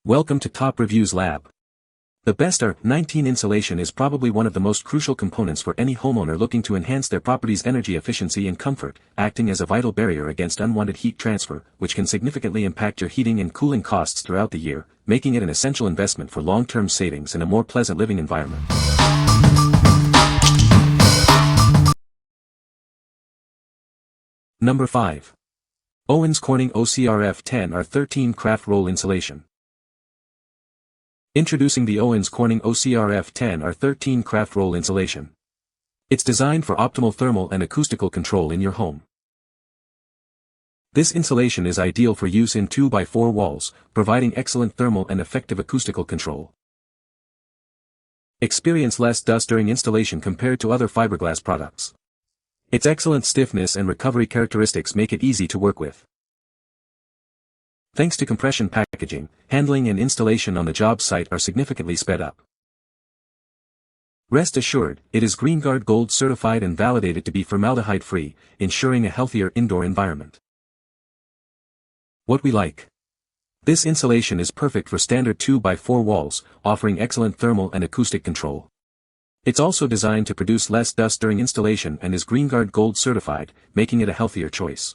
Welcome to Top Reviews Lab. The best R-19 insulation is probably one of the most crucial components for any homeowner looking to enhance their property's energy efficiency and comfort, acting as a vital barrier against unwanted heat transfer, which can significantly impact your heating and cooling costs throughout the year, making it an essential investment for long-term savings and a more pleasant living environment. Number 5. Owens Corning OCRF10 R13 Kraft Roll Insulation. Introducing the Owens Corning OCRF10 R13 Kraft Roll Insulation. It's designed for optimal thermal and acoustical control in your home. This insulation is ideal for use in 2x4 walls, providing excellent thermal and effective acoustical control. Experience less dust during installation compared to other fiberglass products. Its excellent stiffness and recovery characteristics make it easy to work with. Thanks to compression packaging, handling and installation on the job site are significantly sped up. Rest assured, it is GreenGuard Gold certified and validated to be formaldehyde-free, ensuring a healthier indoor environment. What we like. This insulation is perfect for standard 2x4 walls, offering excellent thermal and acoustic control. It's also designed to produce less dust during installation and is GreenGuard Gold certified, making it a healthier choice.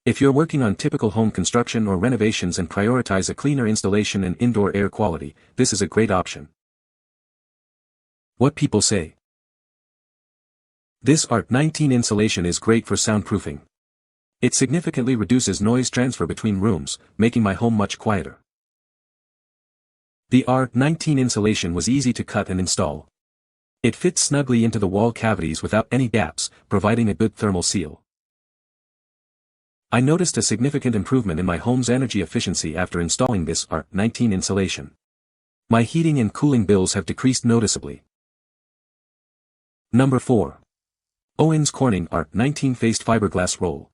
If you're working on typical home construction or renovations and prioritize a cleaner installation and indoor air quality, this is a great option. What people say. This R-19 insulation is great for soundproofing. It significantly reduces noise transfer between rooms, making my home much quieter. The R-19 insulation was easy to cut and install. It fits snugly into the wall cavities without any gaps, providing a good thermal seal. I noticed a significant improvement in my home's energy efficiency after installing this R-19 insulation. My heating and cooling bills have decreased noticeably. Number 4. Owens Corning R-19 Faced Fiberglass Roll.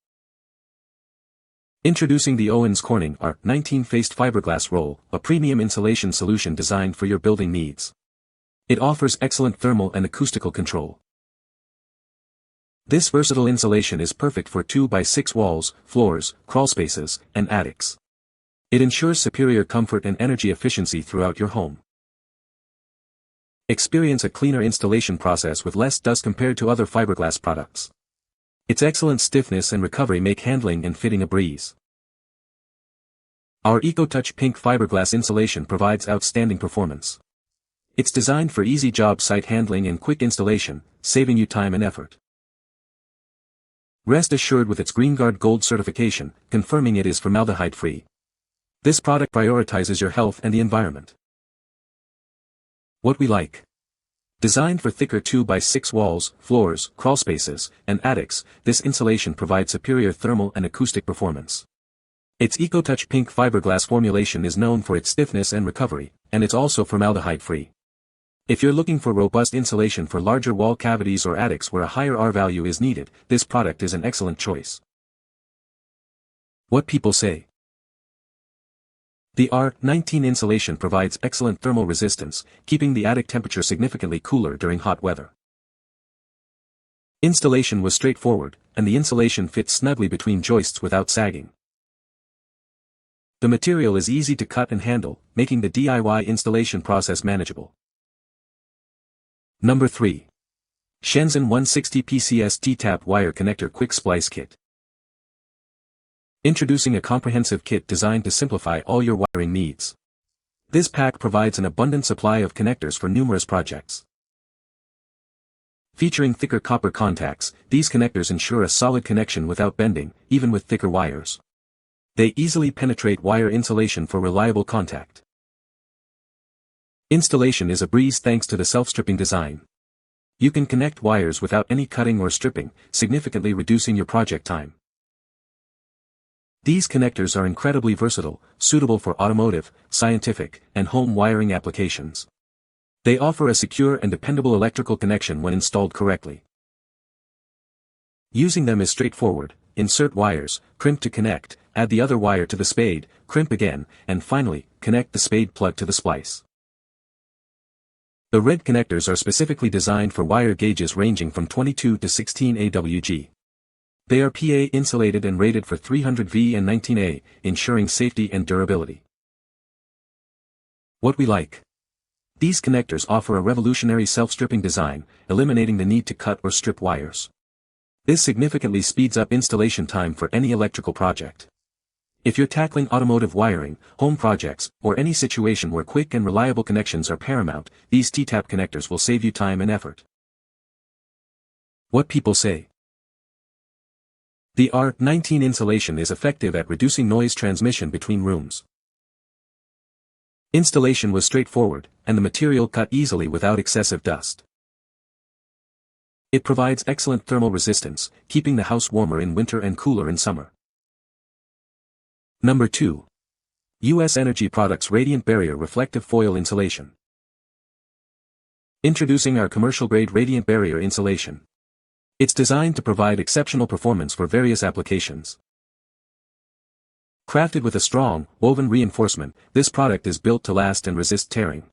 Introducing the Owens Corning R-19 Faced Fiberglass Roll, a premium insulation solution designed for your building needs. It offers excellent thermal and acoustical control. This versatile insulation is perfect for 2x6 walls, floors, crawlspaces, and attics. It ensures superior comfort and energy efficiency throughout your home. Experience a cleaner installation process with less dust compared to other fiberglass products. Its excellent stiffness and recovery make handling and fitting a breeze. Our EcoTouch Pink fiberglass insulation provides outstanding performance. It's designed for easy job site handling and quick installation, saving you time and effort. Rest assured with its GreenGuard Gold certification, confirming it is formaldehyde-free. This product prioritizes your health and the environment. What we like. Designed for thicker 2x6 walls, floors, crawlspaces, and attics, this insulation provides superior thermal and acoustic performance. Its EcoTouch Pink fiberglass formulation is known for its stiffness and recovery, and it's also formaldehyde-free. If you're looking for robust insulation for larger wall cavities or attics where a higher R value is needed, this product is an excellent choice. What people say. The R-19 insulation provides excellent thermal resistance, keeping the attic temperature significantly cooler during hot weather. Installation was straightforward, and the insulation fits snugly between joists without sagging. The material is easy to cut and handle, making the DIY installation process manageable. Number 3. Chanzon 160 PCS T-Tap Wire Connector Quick Splice Kit. Introducing a comprehensive kit designed to simplify all your wiring needs. This pack provides an abundant supply of connectors for numerous projects. Featuring thicker copper contacts, these connectors ensure a solid connection without bending, even with thicker wires. They easily penetrate wire insulation for reliable contact. Installation is a breeze thanks to the self-stripping design. You can connect wires without any cutting or stripping, significantly reducing your project time. These connectors are incredibly versatile, suitable for automotive, scientific, and home wiring applications. They offer a secure and dependable electrical connection when installed correctly. Using them is straightforward. Insert wires, crimp to connect, add the other wire to the spade, crimp again, and finally, connect the spade plug to the splice. The red connectors are specifically designed for wire gauges ranging from 22 to 16 AWG. They are PA insulated and rated for 300V and 19A, ensuring safety and durability. What we like. These connectors offer a revolutionary self-stripping design, eliminating the need to cut or strip wires. This significantly speeds up installation time for any electrical project. If you're tackling automotive wiring, home projects, or any situation where quick and reliable connections are paramount, these T-tap connectors will save you time and effort. What people say. The R-19 insulation is effective at reducing noise transmission between rooms. Installation was straightforward, and the material cut easily without excessive dust. It provides excellent thermal resistance, keeping the house warmer in winter and cooler in summer. Number 2. U.S. Energy Products Radiant Barrier Reflective Foil Insulation. Introducing our commercial-grade Radiant Barrier Insulation. It's designed to provide exceptional performance for various applications. Crafted with a strong, woven reinforcement, this product is built to last and resist tearing.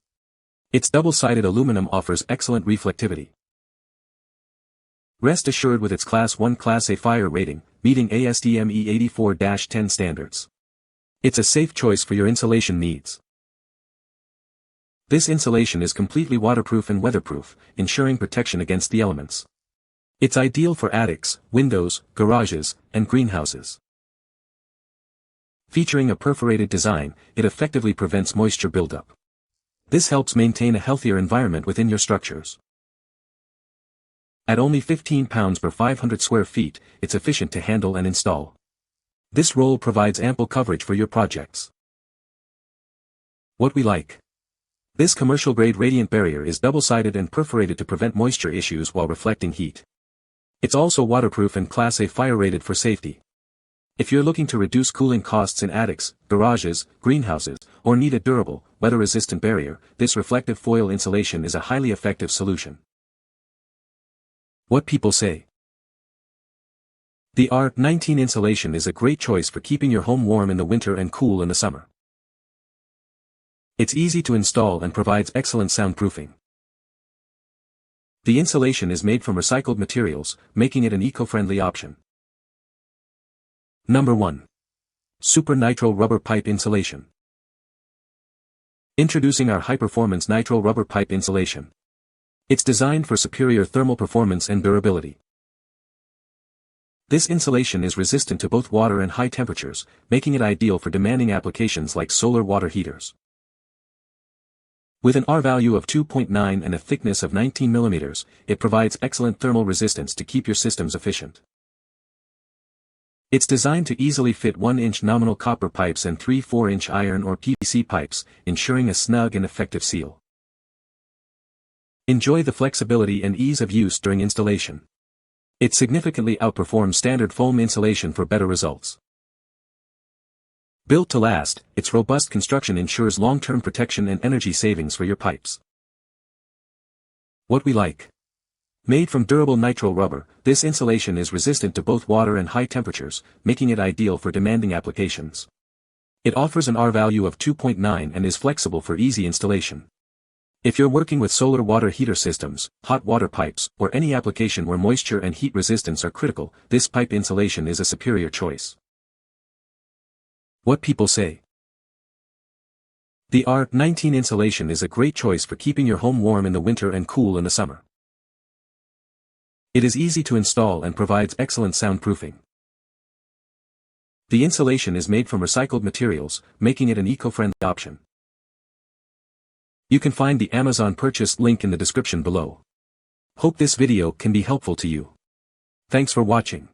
Its double-sided aluminum offers excellent reflectivity. Rest assured with its Class 1 Class A fire rating, meeting ASTM E84-10 standards. It's a safe choice for your insulation needs. This insulation is completely waterproof and weatherproof, ensuring protection against the elements. It's ideal for attics, windows, garages, and greenhouses. Featuring a perforated design, it effectively prevents moisture buildup. This helps maintain a healthier environment within your structures. At only 15 pounds per 500 square feet, it's efficient to handle and install. This roll provides ample coverage for your projects. What we like. This commercial-grade radiant barrier is double-sided and perforated to prevent moisture issues while reflecting heat. It's also waterproof and Class A fire-rated for safety. If you're looking to reduce cooling costs in attics, garages, greenhouses, or need a durable, weather-resistant barrier, this reflective foil insulation is a highly effective solution. What people say. The R-19 insulation is a great choice for keeping your home warm in the winter and cool in the summer. It's easy to install and provides excellent soundproofing. The insulation is made from recycled materials, making it an eco-friendly option. Number 1. Super Nitrile Rubber Pipe Insulation. Introducing our high-performance nitrile rubber pipe insulation. It's designed for superior thermal performance and durability. This insulation is resistant to both water and high temperatures, making it ideal for demanding applications like solar water heaters. With an R value of 2.9 and a thickness of 19 mm, it provides excellent thermal resistance to keep your systems efficient. It's designed to easily fit 1-inch nominal copper pipes and 3 4-inch iron or PVC pipes, ensuring a snug and effective seal. Enjoy the flexibility and ease of use during installation. It significantly outperforms standard foam insulation for better results. Built to last, its robust construction ensures long-term protection and energy savings for your pipes. What we like. Made from durable nitrile rubber, this insulation is resistant to both water and high temperatures, making it ideal for demanding applications. It offers an R value of 2.9 and is flexible for easy installation. If you're working with solar water heater systems, hot water pipes, or any application where moisture and heat resistance are critical, this pipe insulation is a superior choice. What people say. The R-19 insulation is a great choice for keeping your home warm in the winter and cool in the summer. It is easy to install and provides excellent soundproofing. The insulation is made from recycled materials, making it an eco-friendly option. You can find the Amazon purchase link in the description below. Hope this video can be helpful to you. Thanks for watching.